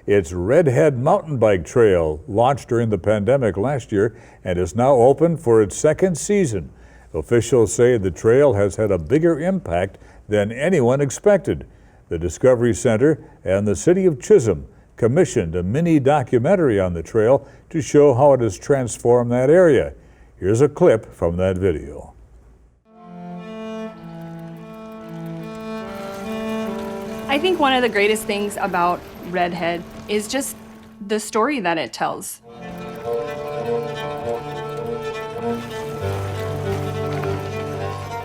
It's Redhead Mountain Bike Trail, launched during the pandemic last year and is now open for its second season. Officials say the trail has had a bigger impact than anyone expected. The Discovery Center and the City of Chisholm commissioned a mini documentary on the trail to show how it has transformed that area. Here's a clip from that video. I think one of the greatest things about Redhead is just the story that it tells.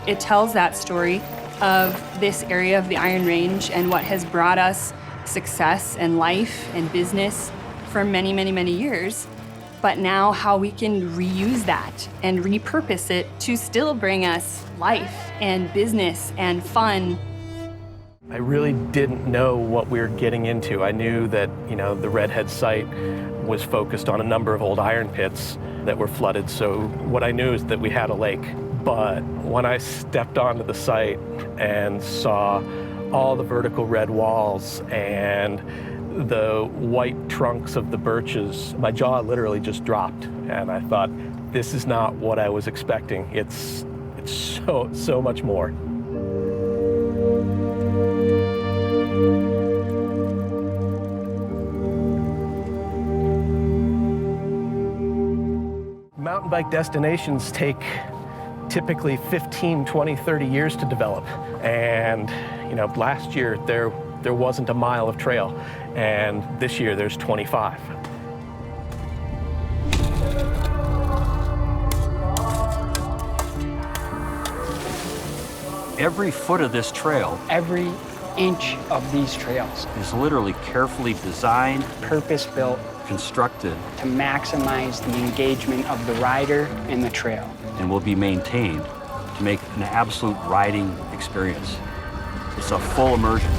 It tells that story of this area of the Iron Range and what has brought us success and life and business for many, many, many years. But now how we can reuse that and repurpose it to still bring us life and business and fun. I really didn't know what we were getting into. I knew that, the Redhead site was focused on a number of old iron pits that were flooded, so what I knew is that we had a lake. But when I stepped onto the site and saw all the vertical red walls and the white trunks of the birches, my jaw literally just dropped, and I thought, this is not what I was expecting. It's so much more. Mountain bike destinations take typically 15, 20, 30 years to develop. And, last year there wasn't a mile of trail, and this year there's 25. Every foot of this trail, every inch of these trails is literally carefully designed, purpose-built, constructed, to maximize the engagement of the rider in the trail, and will be maintained to make an absolute riding experience. It's a full immersion.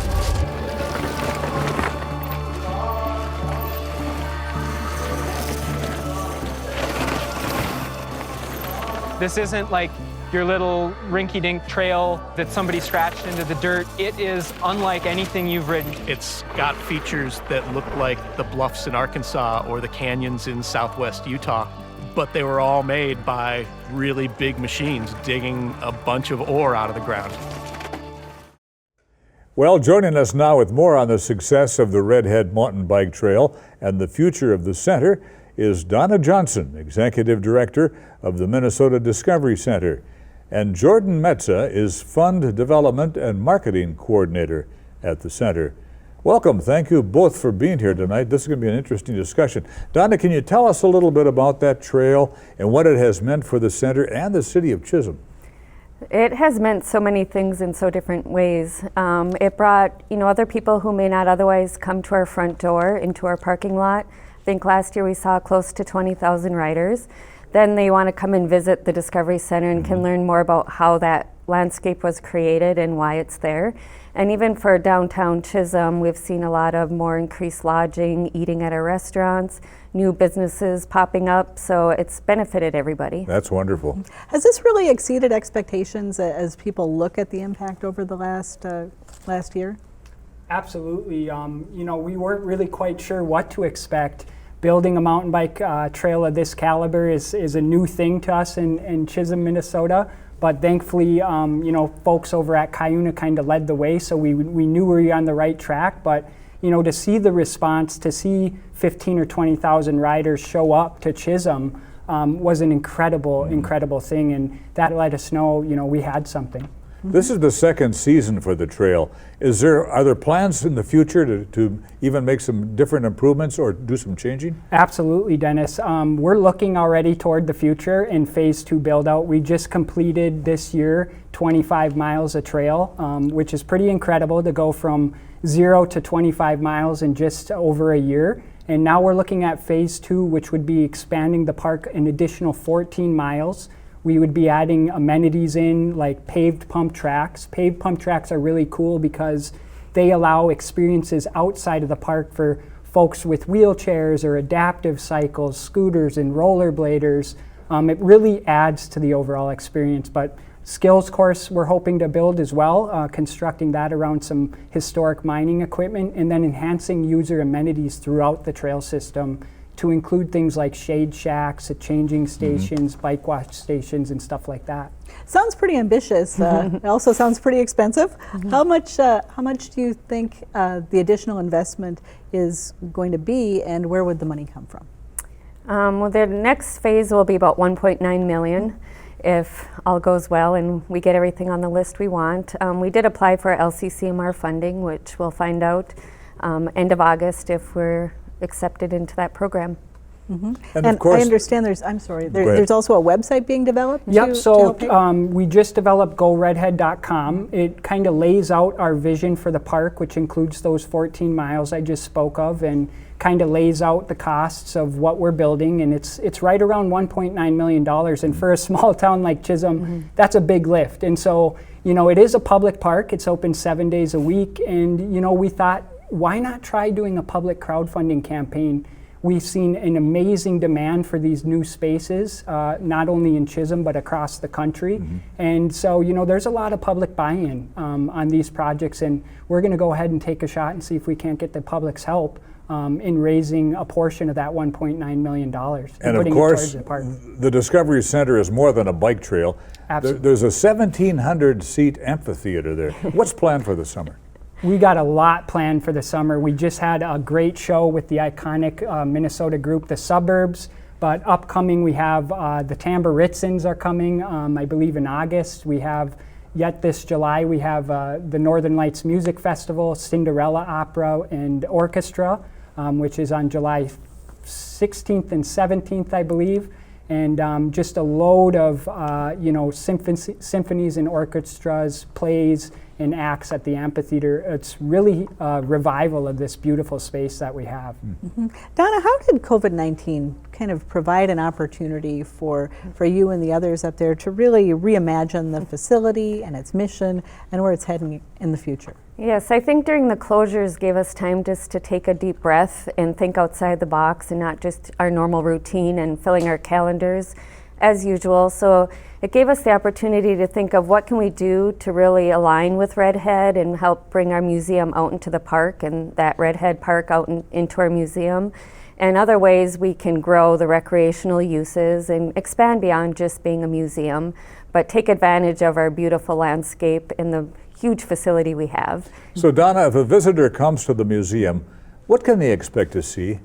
This isn't like your little rinky-dink trail that somebody scratched into the dirt. It is unlike anything you've ridden. It's got features that look like the bluffs in Arkansas or the canyons in southwest Utah, but they were all made by really big machines digging a bunch of ore out of the ground. Well, joining us now with more on the success of the Redhead Mountain Bike Trail and the future of the center is Donna Johnson, Executive Director of the Minnesota Discovery Center, and Jordan Metza is Fund Development and Marketing Coordinator at the center. Welcome. Thank you both for being here tonight. This is going to be an interesting discussion. Donna, can you tell us a little bit about that trail and what it has meant for the center and the city of Chisholm? It has meant so many things in so different ways. It brought, other people who may not otherwise come to our front door into our parking lot. I think last year we saw close to 20,000 riders. Then they want to come and visit the Discovery Center and can learn more about how that landscape was created and why it's there. And even for downtown Chisholm, we've seen a lot of more increased lodging, eating at our restaurants, new businesses popping up, so it's benefited everybody. That's wonderful. Has this really exceeded expectations as people look at the impact over the last year? Absolutely. We weren't really quite sure what to expect. Building a mountain bike trail of this caliber is a new thing to us in Chisholm, Minnesota. But thankfully, folks over at Cuyuna kind of led the way, so we knew we were on the right track. But to see the response, to see 15 or 20,000 riders show up to Chisholm was an incredible thing, and that let us know, we had something. This is the second season for the trail. Are there plans in the future to even make some different improvements or do some changing? Absolutely, Dennis. We're looking already toward the future in phase 2 build out. We just completed this year 25 miles of trail, which is pretty incredible to go from 0 to 25 miles in just over a year. And now we're looking at phase 2, which would be expanding the park an additional 14 miles. We would be adding amenities in like paved pump tracks. Paved pump tracks are really cool because they allow experiences outside of the park for folks with wheelchairs or adaptive cycles, scooters and rollerbladers. It really adds to the overall experience, but skills course we're hoping to build as well, constructing that around some historic mining equipment, and then enhancing user amenities throughout the trail system to include things like shade shacks, changing stations, bike wash stations, and stuff like that. Sounds pretty ambitious. It also sounds pretty expensive. How much do you think the additional investment is going to be, and where would the money come from? Well, the next phase will be about 1.9 million if all goes well and we get everything on the list we want. We did apply for LCCMR funding, which we'll find out end of August if we're accepted into that program. And of course, I understand there's also a website being developed. Yep, so we just developed GoRedhead.com. It kind of lays out our vision for the park, which includes those 14 miles I just spoke of, and kind of lays out the costs of what we're building, and it's right around $1.9 million. And for a small town like Chisholm, that's a big lift. And so, you know, it is a public park. It's open 7 days a week, and you know, we thought, why not try doing a public crowdfunding campaign? We've seen an amazing demand for these new spaces, not only in Chisholm, but across the country. And so, you know, there's a lot of public buy-in on these projects, and we're going to go ahead and take a shot and see if we can't get the public's help in raising a portion of that $1.9 million. And of course, the Discovery Center is more than a bike trail. Absolutely. There's a 1,700-seat amphitheater there. What's planned for the summer? We got a lot planned for the summer. We just had a great show with the iconic Minnesota group, The Suburbs. But upcoming, we have the Tamburitzins are coming, I believe in August. We have, yet this July, we have the Northern Lights Music Festival, Cinderella Opera and Orchestra, which is on July 16th and 17th, I believe. And just a load of, you know, symphonies and orchestras, plays, and acts at the amphitheater. It's really a revival of this beautiful space that we have. Donna, how did COVID-19 kind of provide an opportunity for you and the others up there to really reimagine the facility and its mission and where it's heading in the future? Yes, I think during the closures gave us time just to take a deep breath and think outside the box and not just our normal routine and filling our calendars as usual. So it gave us the opportunity to think of what can we do to really align with Redhead and help bring our museum out into the park and that Redhead Park out into our museum, and other ways we can grow the recreational uses and expand beyond just being a museum, but take advantage of our beautiful landscape and the huge facility we have. So Donna, if a visitor comes to the museum, what can they expect to see?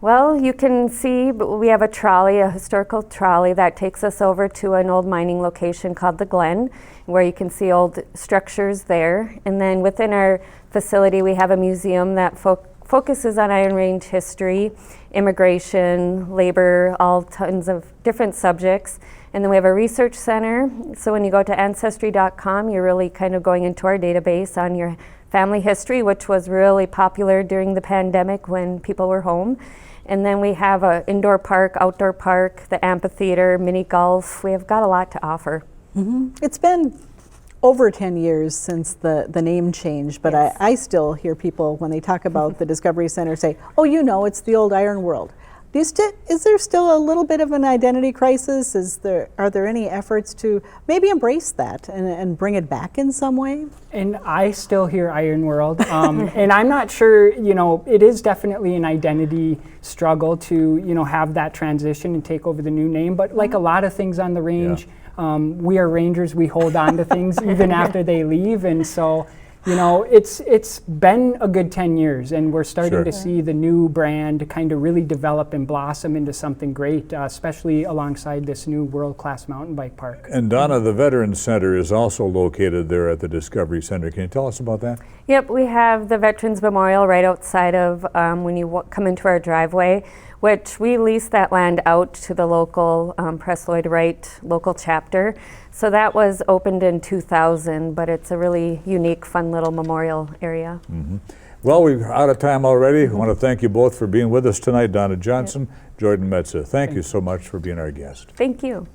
Well, you can see we have a trolley, a historical trolley that takes us over to an old mining location called the Glen, where you can see old structures there. And then within our facility, we have a museum that focuses on Iron Range history, immigration, labor, all tons of different subjects. And then we have a research center. So when you go to Ancestry.com, you're really kind of going into our database on your family history, which was really popular during the pandemic when people were home. And then we have an indoor park, outdoor park, the amphitheater, mini golf. We have got a lot to offer. It's been over 10 years since the name change, but yes. I still hear people when they talk about the Discovery Center say, oh, you know, it's the old Iron World. Is there still a little bit of an identity crisis? Are there any efforts to maybe embrace that and bring it back in some way? And I still hear Iron World, and I'm not sure, you know, it is definitely an identity struggle to, you know, have that transition and take over the new name, but like a lot of things on the range, we are rangers, we hold on to things even after they leave, and so, you know, it's been a good 10 years, and we're starting to see the new brand kind of really develop and blossom into something great, especially alongside this new world-class mountain bike park. And Donna, the Veterans Center is also located there at the Discovery Center. Can you tell us about that? Yep, we have the Veterans Memorial right outside of when you come into our driveway, which we lease that land out to the local Press Lloyd Wright local chapter. So that was opened in 2000, but it's a really unique, fun little memorial area. Well, we're out of time already. I want to thank you both for being with us tonight, Donna Johnson, Jordan Metza. Thank you so much for being our guest. Thank you.